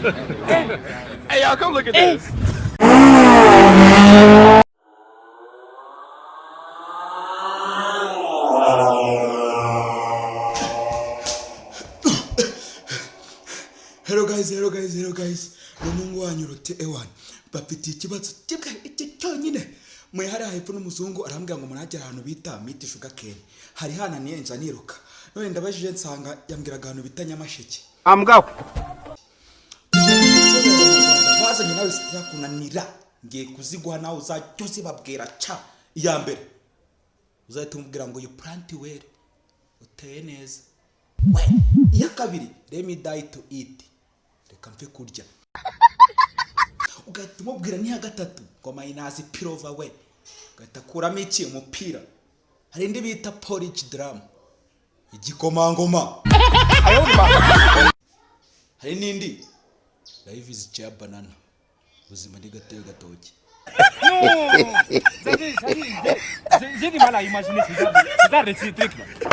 Hey, y'all, come look at this. Hello guys. Numungu wanyu rote ewan. Bafite ikibazo kibwe iki cyonyine. Mwe hari hepfo n'umuzungu arambwira ngo munagera ahantu bita miti sugar cane. Hari hana niyenza niruka. None ndabajije nsanga yambwiraga ahantu bita Nyamasheke. Ambwako. Bazanye nawe sitira kunanira. Ngiye kuzigwa nawe uzajyose babwira ca iya mbere. Uzahita umubwira ngo you plant well. Uteye neza. We, iya kabiri, let me die to eat. Reka mfe kurya. Ugahita umubwira ni ya gatatu ngo mayinazi pilova we. Ugahita kuramo iki umupira. Hari indi bita porridge drum. Igikomangoma. Hari n'indi life is chair banana. Ubuzima ni gateye gatoki. J'ai du mal à imaginer ce genre de truc là.